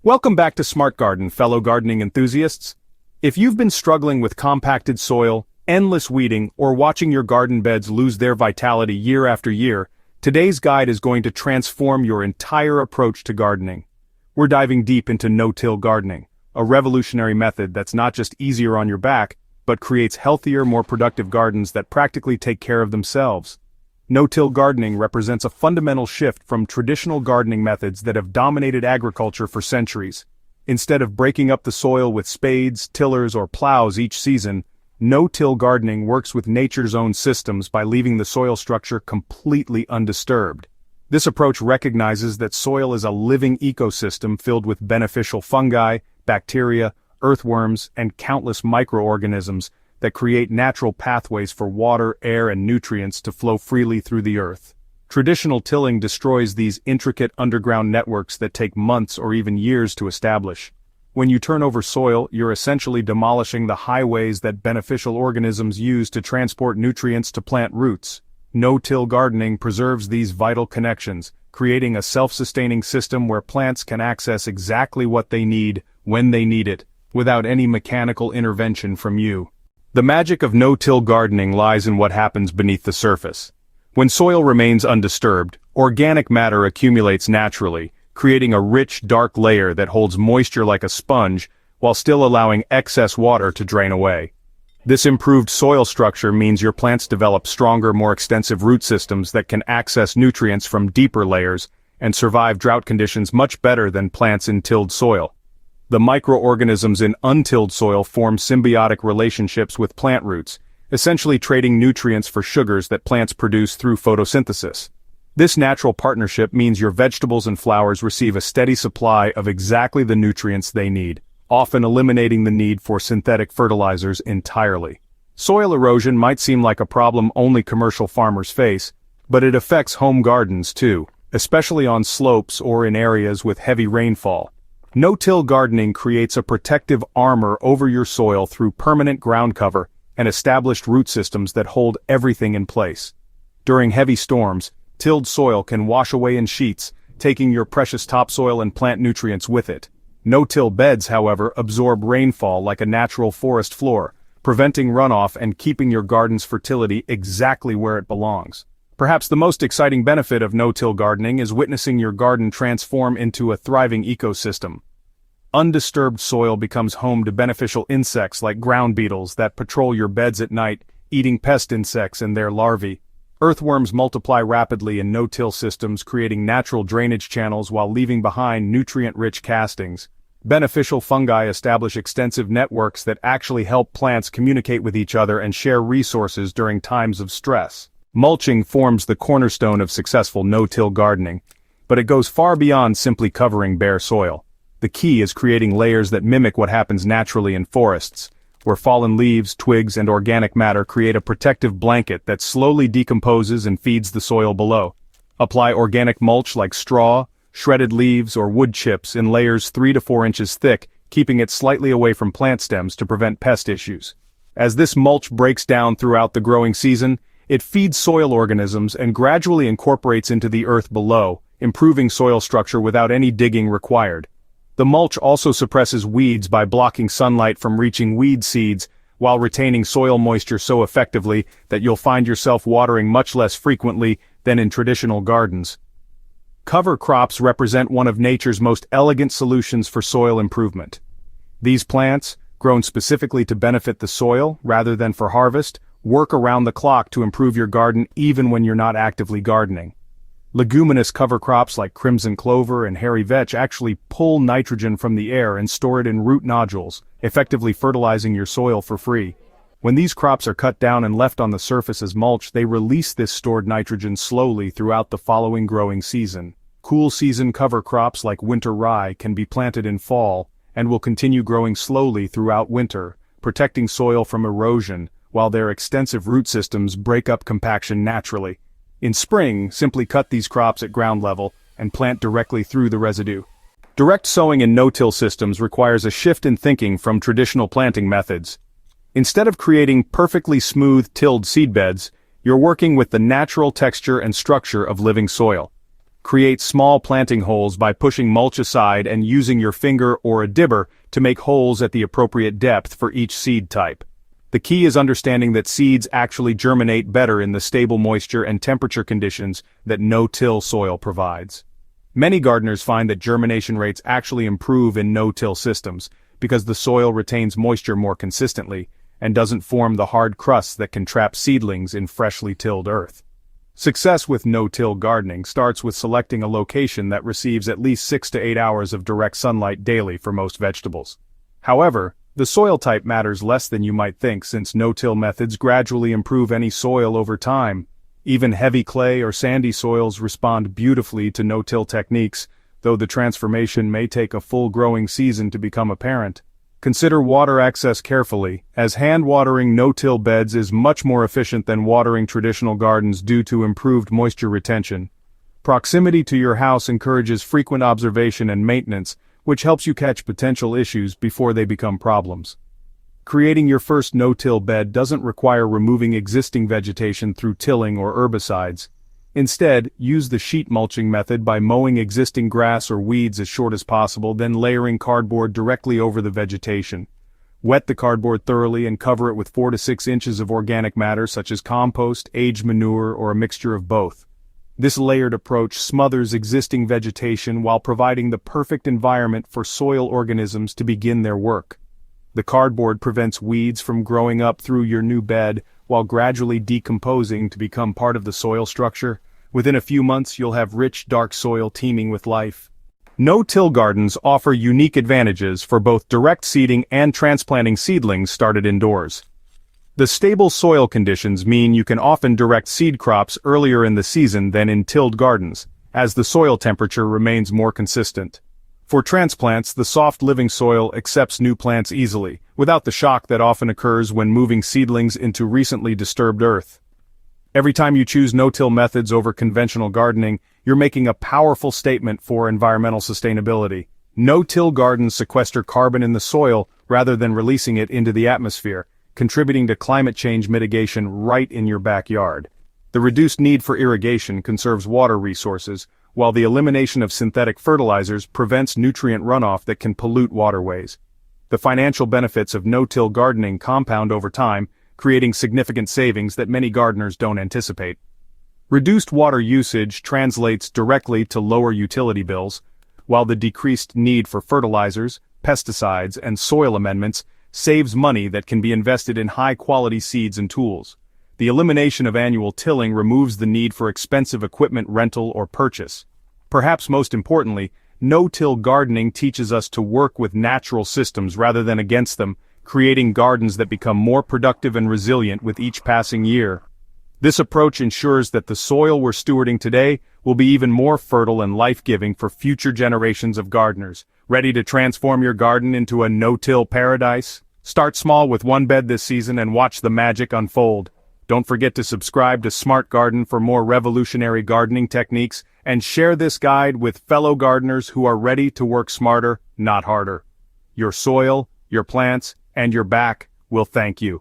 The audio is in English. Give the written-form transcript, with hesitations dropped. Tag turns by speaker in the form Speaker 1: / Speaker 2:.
Speaker 1: Welcome back to Smart Garden, fellow gardening enthusiasts. If you've been struggling with compacted soil, endless weeding, or watching your garden beds lose their vitality year after year, today's guide is going to transform your entire approach to gardening. We're diving deep into no-till gardening, a revolutionary method that's not just easier on your back, but creates healthier, more productive gardens that practically take care of themselves. No-till gardening represents a fundamental shift from traditional gardening methods that have dominated agriculture for centuries. Instead of breaking up the soil with spades, tillers, or plows each season, no-till gardening works with nature's own systems by leaving the soil structure completely undisturbed. This approach recognizes that soil is a living ecosystem filled with beneficial fungi, bacteria, earthworms, and countless microorganisms that create natural pathways for water, air, and nutrients to flow freely through the earth. Traditional tilling destroys these intricate underground networks that take months or even years to establish. When you turn over soil, you're essentially demolishing the highways that beneficial organisms use to transport nutrients to plant roots. No-till gardening preserves these vital connections, creating a self-sustaining system where plants can access exactly what they need, when they need it, without any mechanical intervention from you. The magic of no-till gardening lies in what happens beneath the surface. When soil remains undisturbed, organic matter accumulates naturally, creating a rich, dark layer that holds moisture like a sponge, while still allowing excess water to drain away. This improved soil structure means your plants develop stronger, more extensive root systems that can access nutrients from deeper layers and survive drought conditions much better than plants in tilled soil. The microorganisms in untilled soil form symbiotic relationships with plant roots, essentially trading nutrients for sugars that plants produce through photosynthesis. This natural partnership means your vegetables and flowers receive a steady supply of exactly the nutrients they need, often eliminating the need for synthetic fertilizers entirely. Soil erosion might seem like a problem only commercial farmers face, but it affects home gardens too, especially on slopes or in areas with heavy rainfall. No-till gardening creates a protective armor over your soil through permanent ground cover and established root systems that hold everything in place. During heavy storms, tilled soil can wash away in sheets, taking your precious topsoil and plant nutrients with it. No-till beds, however, absorb rainfall like a natural forest floor, preventing runoff and keeping your garden's fertility exactly where it belongs. Perhaps the most exciting benefit of no-till gardening is witnessing your garden transform into a thriving ecosystem. Undisturbed soil becomes home to beneficial insects like ground beetles that patrol your beds at night, eating pest insects and their larvae. Earthworms multiply rapidly in no-till systems, creating natural drainage channels while leaving behind nutrient-rich castings. Beneficial fungi establish extensive networks that actually help plants communicate with each other and share resources during times of stress. Mulching forms the cornerstone of successful no-till gardening, but it goes far beyond simply covering bare soil. The key is creating layers that mimic what happens naturally in forests, where fallen leaves, twigs, and organic matter create a protective blanket that slowly decomposes and feeds the soil below. Apply organic mulch like straw, shredded leaves, or wood chips in layers 3 to 4 inches thick, keeping it slightly away from plant stems to prevent pest issues. As this mulch breaks down throughout the growing season, it feeds soil organisms and gradually incorporates into the earth below, improving soil structure without any digging required. The mulch also suppresses weeds by blocking sunlight from reaching weed seeds, while retaining soil moisture so effectively that you'll find yourself watering much less frequently than in traditional gardens. Cover crops represent one of nature's most elegant solutions for soil improvement. These plants, grown specifically to benefit the soil rather than for harvest, work around the clock to improve your garden even when you're not actively gardening. Leguminous cover crops like crimson clover and hairy vetch actually pull nitrogen from the air and store it in root nodules, effectively fertilizing your soil for free. When these crops are cut down and left on the surface as mulch, they release this stored nitrogen slowly throughout the following growing season. Cool season cover crops like winter rye can be planted in fall and will continue growing slowly throughout winter, protecting soil from erosion, while their extensive root systems break up compaction naturally. In spring, simply cut these crops at ground level and plant directly through the residue. Direct sowing in no-till systems requires a shift in thinking from traditional planting methods. Instead of creating perfectly smooth tilled seedbeds, you're working with the natural texture and structure of living soil. Create small planting holes by pushing mulch aside and using your finger or a dibber to make holes at the appropriate depth for each seed type. The key is understanding that seeds actually germinate better in the stable moisture and temperature conditions that no-till soil provides. Many gardeners find that germination rates actually improve in no-till systems because the soil retains moisture more consistently and doesn't form the hard crusts that can trap seedlings in freshly tilled earth. Success with no-till gardening starts with selecting a location that receives at least 6 to 8 hours of direct sunlight daily for most vegetables. However, the soil type matters less than you might think since no-till methods gradually improve any soil over time. Even heavy clay or sandy soils respond beautifully to no-till techniques, though the transformation may take a full growing season to become apparent. Consider water access carefully, as hand-watering no-till beds is much more efficient than watering traditional gardens due to improved moisture retention. Proximity to your house encourages frequent observation and maintenance, which helps you catch potential issues before they become problems. Creating your first no-till bed doesn't require removing existing vegetation through tilling or herbicides. Instead, use the sheet mulching method by mowing existing grass or weeds as short as possible, then layering cardboard directly over the vegetation. Wet the cardboard thoroughly and cover it with 4 to 6 inches of organic matter such as compost, aged manure, or a mixture of both. This layered approach smothers existing vegetation while providing the perfect environment for soil organisms to begin their work. The cardboard prevents weeds from growing up through your new bed, while gradually decomposing to become part of the soil structure. Within a few months you'll have rich, dark soil teeming with life. No-till gardens offer unique advantages for both direct seeding and transplanting seedlings started indoors. The stable soil conditions mean you can often direct seed crops earlier in the season than in tilled gardens, as the soil temperature remains more consistent. For transplants, the soft living soil accepts new plants easily, without the shock that often occurs when moving seedlings into recently disturbed earth. Every time you choose no-till methods over conventional gardening, you're making a powerful statement for environmental sustainability. No-till gardens sequester carbon in the soil rather than releasing it into the atmosphere, contributing to climate change mitigation right in your backyard. The reduced need for irrigation conserves water resources, while the elimination of synthetic fertilizers prevents nutrient runoff that can pollute waterways. The financial benefits of no-till gardening compound over time, creating significant savings that many gardeners don't anticipate. Reduced water usage translates directly to lower utility bills, while the decreased need for fertilizers, pesticides, and soil amendments saves money that can be invested in high-quality seeds and tools. The elimination of annual tilling removes the need for expensive equipment rental or purchase. Perhaps most importantly, no-till gardening teaches us to work with natural systems rather than against them, creating gardens that become more productive and resilient with each passing year. This approach ensures that the soil we're stewarding today will be even more fertile and life-giving for future generations of gardeners. Ready to transform your garden into a no-till paradise? Start small with one bed this season and watch the magic unfold. Don't forget to subscribe to Smart Garden for more revolutionary gardening techniques, and share this guide with fellow gardeners who are ready to work smarter, not harder. Your soil, your plants, and your back will thank you.